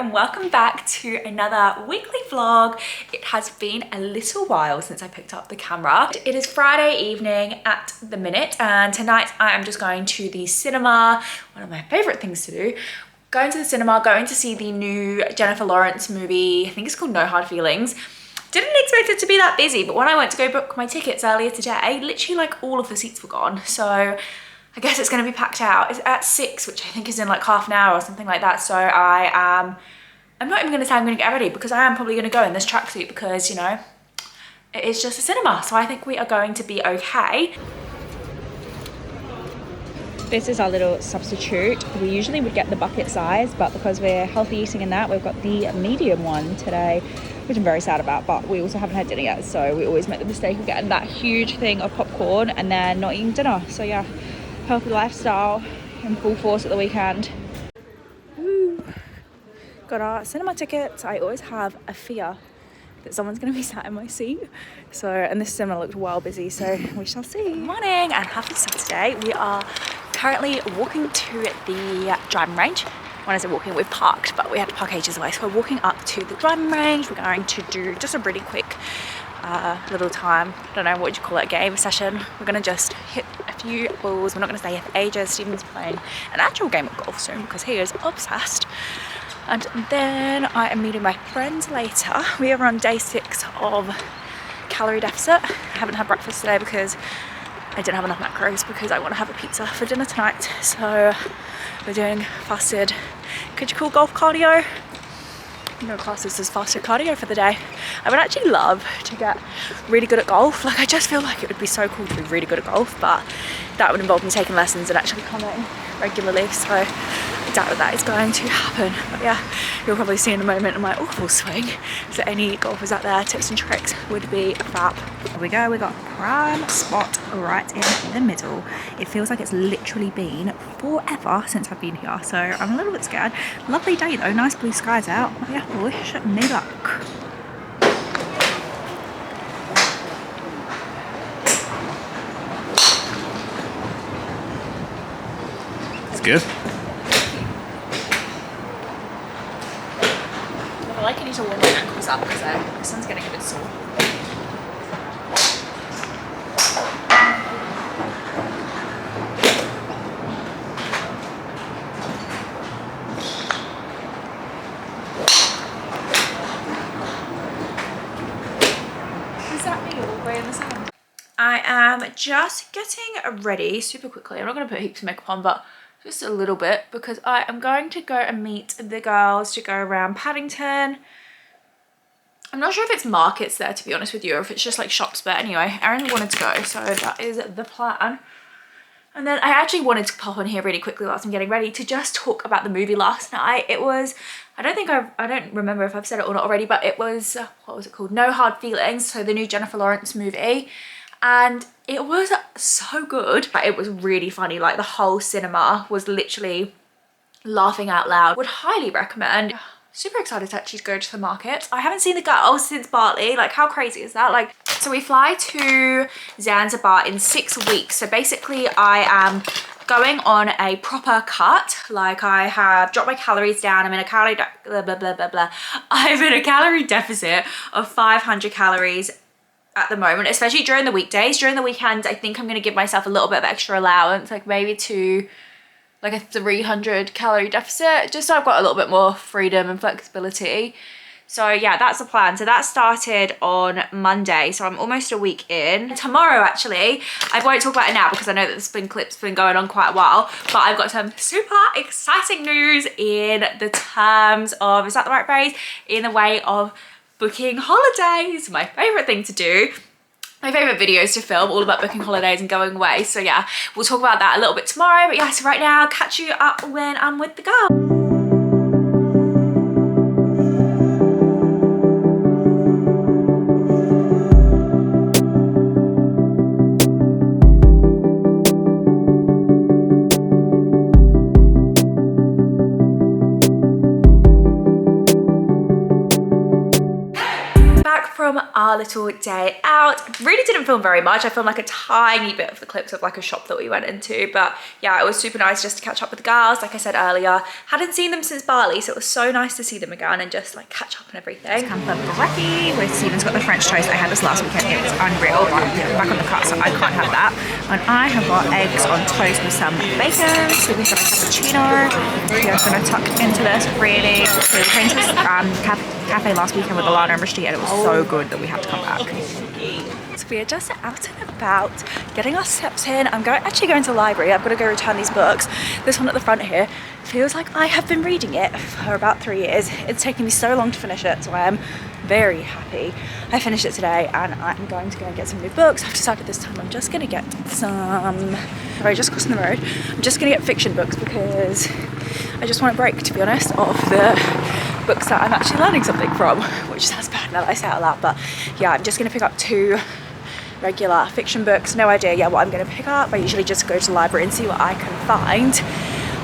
and welcome back to another weekly vlog. It has been a little while since I picked up the camera. It is Friday evening at the minute, and tonight I am just going to the cinema, one of my favorite things to do. Going to the cinema, going to see the new Jennifer Lawrence movie. I think it's called No Hard Feelings. Didn't expect it to be that busy, but when I went to go book my tickets earlier today, literally like all of the seats were gone. So I guess it's going to be packed out. It's at 6, which I think is in like half an hour or something like that. So I'm not even going to say I'm going to get ready, because I am probably going to go in this tracksuit because, you know, it is just a cinema. So I think we are going to be okay. This is our little substitute. We usually would get the bucket size, but because we're healthy eating in that, we've got the medium one today, which I'm very sad about, but we also haven't had dinner yet. So we always make the mistake of getting that huge thing of popcorn and then not eating dinner. So yeah, healthy lifestyle in full force at the weekend. Woo. Got our cinema tickets. I always have a fear that someone's going to be sat in my seat. So, and this cinema looked well busy, so we shall see. Good morning and happy Saturday. We are currently walking to the driving range. When I say walking, we've parked, but we had to park ages away. So we're walking up to the driving range. We're going to do just a really quick little time, I don't know what you call it, game session. We're gonna just hit a few balls. We're not gonna stay here for ages. Stephen's playing an actual game of golf soon because he is obsessed. And then I am meeting my friends later. We are on day 6 of calorie deficit. I haven't had breakfast today because I didn't have enough macros, because I want to have a pizza for dinner tonight. So we're doing fasted, could you call golf cardio? No class, this is fasted cardio for the day. I would actually love to get really good at golf. Like, I just feel like it would be so cool to be really good at golf, but that would involve me taking lessons and actually coming regularly. So I doubt that is going to happen. But yeah, you'll probably see in a moment my awful swing. So any golfers out there, tips and tricks would be fab. Here we go, we got prime spot right in the middle. It feels like it's literally been forever since I've been here, so I'm a little bit scared. Lovely day though, nice blue skies out. Yeah, wish me luck. It's good. I feel like I need to warm my ankles up because the sun's getting a bit sore. Is that me all the way in the sun? I am just getting ready super quickly. I'm not going to put heaps of makeup on, but just a little bit, because I am going to go and meet the girls to go around Paddington. I'm not sure if it's markets there, to be honest with you, or if it's just like shops, but anyway, Erin wanted to go, so that is the plan. And then I actually wanted to pop on here really quickly whilst I'm getting ready to just talk about the movie last night. It was, I don't remember if I've said it or not already, but it was, what was it called? No Hard Feelings, so the new Jennifer Lawrence movie. And it was so good. It was really funny. Like, the whole cinema was literally laughing out loud. Would highly recommend. Super excited to actually go to the market. I haven't seen the girls since Bartley. Like, how crazy is that? Like, so we fly to Zanzibar in 6 weeks. So basically I am going on a proper cut. Like, I have dropped my calories down. I'm in a calorie blah blah blah blah blah. I'm in a calorie deficit of 500 calories at the moment, especially during the weekdays. During the weekends, I think I'm going to give myself a little bit of extra allowance, like maybe to like a 300 calorie deficit, just so I've got a little bit more freedom and flexibility. So yeah, that's the plan. So that started on Monday, so I'm almost a week in. Tomorrow, actually, I won't talk about it now because I know that the spin clip's been going on quite a while, but I've got some super exciting news in the terms of, is that the right phrase? In the way of booking holidays, my favorite thing to do. My favorite videos to film, all about booking holidays and going away. So yeah, we'll talk about that a little bit tomorrow. But yeah, so right now, I'll catch you up when I'm with the girls. back from our little day out. Really didn't film very much. I filmed like a tiny bit of the clips of like a shop that we went into, but yeah, it was super nice just to catch up with the girls. Like I said earlier, hadn't seen them since Bali, so it was so nice to see them again and just like catch up and everything. Come for brekkie with Stephen's got the French toast. I had this last weekend. It was unreal, but yeah, back on the cut, so I can't have that. And I have got eggs on toast with some bacon. So we've got a cappuccino. We are gonna tuck into this really. So we came to this cafe last weekend with Alana and Rishti, and it was so good that we had to come back. So we are just out and about, getting our steps in. I'm actually going to the library. I've got to go return these books. This one at the front here feels like I have been reading it for about 3 years. It's taken me so long to finish it, so I am very happy. I finished it today and I'm going to go and get some new books. I've decided this time I'm just going to get some, sorry, just crossing the road. I'm just going to get fiction books because I just want a break, to be honest, of the books that I'm actually learning something from, which sounds bad now that I say it out loud, but yeah, I'm just going to pick up 2 regular fiction books. No idea yet what I'm going to pick up. I usually just go to the library and see what I can find.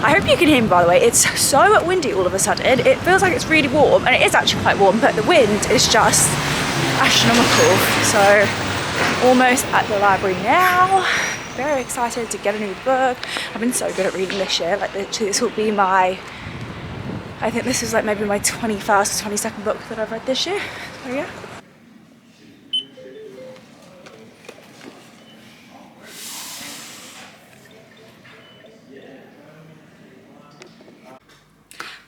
I hope you can hear me, by the way. It's so windy all of a sudden. It feels like it's really warm, and it is actually quite warm, but the wind is just astronomical. So almost at the library now. Very excited to get a new book. I've been so good at reading this year. Like literally this will be my, I think this is like maybe my 21st or 22nd book that I've read this year. So yeah.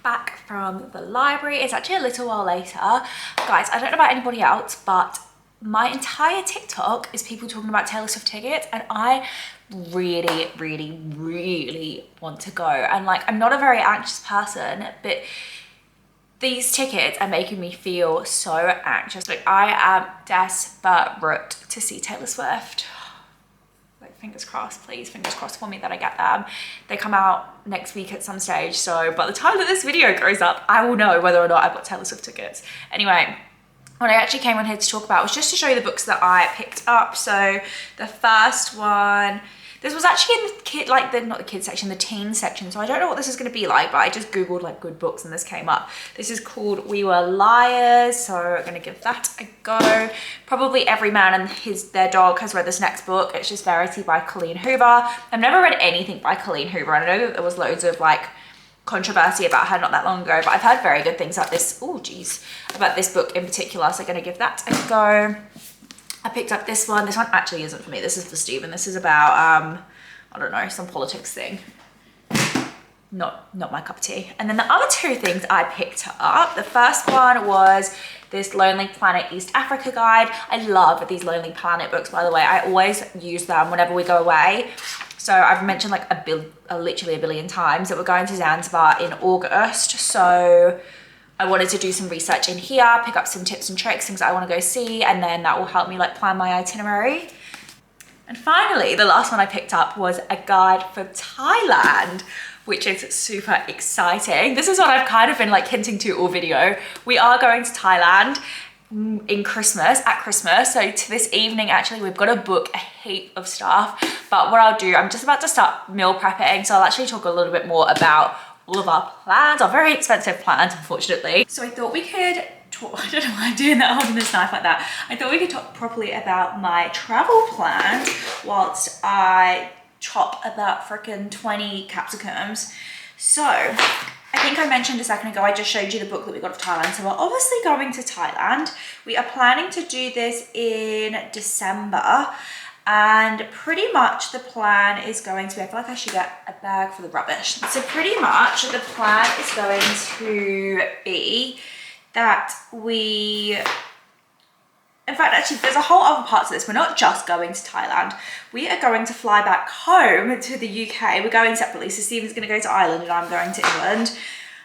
Back from the library. It's actually a little while later. Guys, I don't know about anybody else, but my entire TikTok is people talking about Taylor Swift tickets, and I really want to go. And like, I'm not a very anxious person, but these tickets are making me feel so anxious. Like, I am desperate to see Taylor Swift. Like, fingers crossed, please, fingers crossed for me that I get them. They come out next week at some stage, so by the time that this video goes up, I will know whether or not I've got Taylor Swift tickets. Anyway, what I actually came on here to talk about was just to show you the books that I picked up. So the first one, this was actually in the kid, like not the kids section, the teen section. So I don't know what this is going to be like, but I just Googled like good books and this came up. This is called We Were Liars. So I'm going to give that a go. Probably every man and their dog has read this next book. It's just Verity by Colleen Hoover. I've never read anything by Colleen Hoover. And I know that there was loads of like controversy about her not that long ago, but I've heard very good things about this. Oh geez, about this book in particular. So I'm going to give that a go. I picked up this one. This one actually isn't for me. This is for Stephen. This is about, I don't know, some politics thing. Not my cup of tea. And then the other 2 things I picked up. The first one was this Lonely Planet East Africa guide. I love these Lonely Planet books, by the way. I always use them whenever we go away. So I've mentioned like literally a billion times that we're going to Zanzibar in August. So I wanted to do some research in here, pick up some tips and tricks, things I want to go see, and then that will help me like plan my itinerary. And finally, the last one I picked up was a guide for Thailand, which is super exciting. This is what I've kind of been like hinting to all video. We are going to Thailand at Christmas. So to this evening, actually, we've got to book a heap of stuff. But what I'll do, I'm just about to start meal prepping. So I'll actually talk a little bit more about all of our plans, our very expensive plans, unfortunately. So I thought we could talk, I don't know why I'm doing that, holding this knife like that. I thought we could talk properly about my travel plans whilst I chop about freaking 20 capsicums. So I think I mentioned a second ago, I just showed you the book that we got for Thailand. So we're obviously going to Thailand. We are planning to do this in December. And pretty much the plan is going to be, I feel like I should get a bag for the rubbish. So pretty much the plan is going to be that in fact, actually, there's a whole other part to this. We're not just going to Thailand. We are going to fly back home to the UK. We're going separately. So Stephen's going to go to Ireland and I'm going to England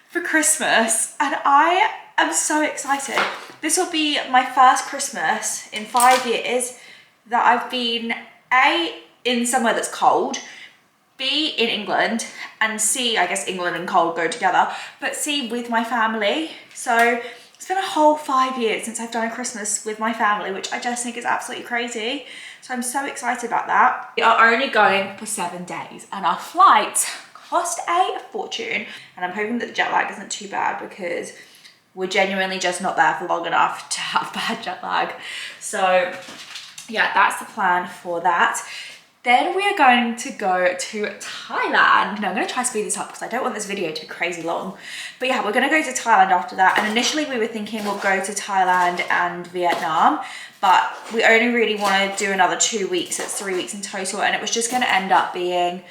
for Christmas. And I am so excited. This will be my first Christmas in 5 years that I've been A, in somewhere that's cold, B, in England, and C, I guess England and cold go together, but C, with my family. So it's been a whole 5 years since I've done a Christmas with my family, which I just think is absolutely crazy. So I'm so excited about that. We are only going for 7 days and our flights cost a fortune. And I'm hoping that the jet lag isn't too bad because we're genuinely just not there for long enough to have bad jet lag. So yeah, that's the plan for that. Then we are going to go to Thailand. Now I'm going to try to speed this up because I don't want this video to be crazy long. But yeah, we're going to go to Thailand after that. And initially we were thinking we'll go to Thailand and Vietnam, but we only really want to do another 2 weeks. It's 3 weeks in total. And it was just going to end up being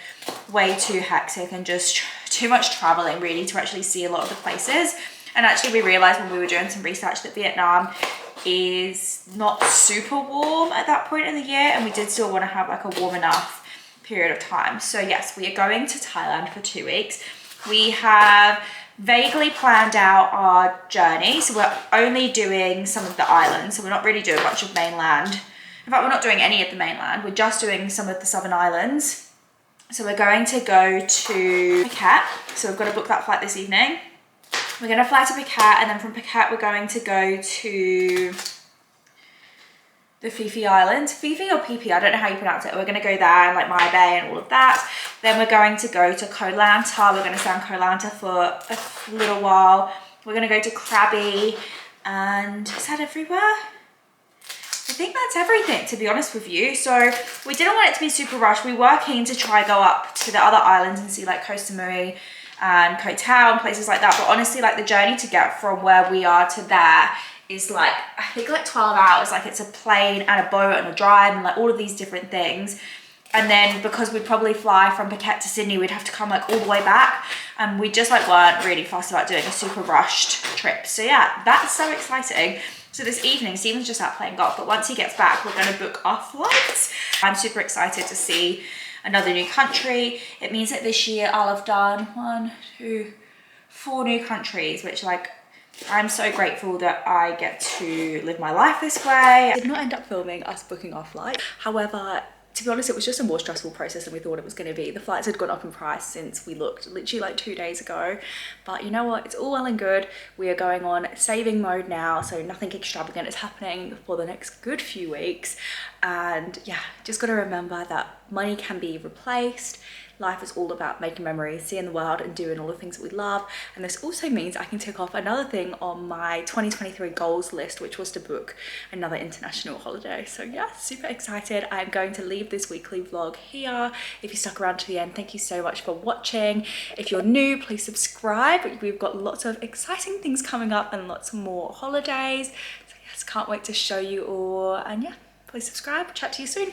way too hectic and just too much traveling really to actually see a lot of the places. And actually we realized when we were doing some research that Vietnam is not super warm at that point in the year, and we did still want to have like a warm enough period of time. So yes, we are going to Thailand for 2 weeks. We have vaguely planned out our journey, so we're only doing some of the islands, so we're not really doing much of mainland. In fact, we're not doing any of the mainland, we're just doing some of the southern islands. So we're going to go to Phuket, so we've got to book that flight this evening. We're going to fly to Phuket, and then from Phuket we're going to go to the Phi Phi Islands. Phi Phi or Phi Phi, I don't know how you pronounce it. We're going to go there and like My Bay and all of that. Then we're going to go to Koh Lanta. We're going to stay on Koh Lanta for a little while. We're going to go to Krabi, and is that everywhere? I think that's everything, to be honest with you. So we didn't want it to be super rushed. We were keen to try go up to the other islands and see like Koh Samui and Koh Tao and places like that, but honestly like the journey to get from where we are to there is like, I think like 12 hours. Like it's a plane and a boat and a drive and like all of these different things. And then because we'd probably fly from Phuket to Sydney, we'd have to come like all the way back, and we just like weren't really fussed about doing a super rushed trip. So yeah, that's so exciting. So this evening, Stephen's just out playing golf, but once he gets back, we're going to book our flights. I'm super excited to see another new country. It means that this year I'll have done 1, 2, 4 new countries, which like, I'm so grateful that I get to live my life this way. I did not end up filming us booking our flight. However, to be honest, it was just a more stressful process than we thought it was going to be. The flights had gone up in price since we looked literally like 2 days ago. But you know what? It's all well and good. We are going on saving mode now, so nothing extravagant is happening for the next good few weeks. And yeah, just got to remember that money can be replaced. Life is all about making memories, seeing the world and doing all the things that we love. And this also means I can tick off another thing on my 2023 goals list, which was to book another international holiday. So yeah, super excited. I'm going to leave this weekly vlog here. If you stuck around to the end, thank you so much for watching. If you're new, please subscribe. We've got lots of exciting things coming up and lots more holidays. So yes, can't wait to show you all. And yeah, please subscribe. Chat to you soon.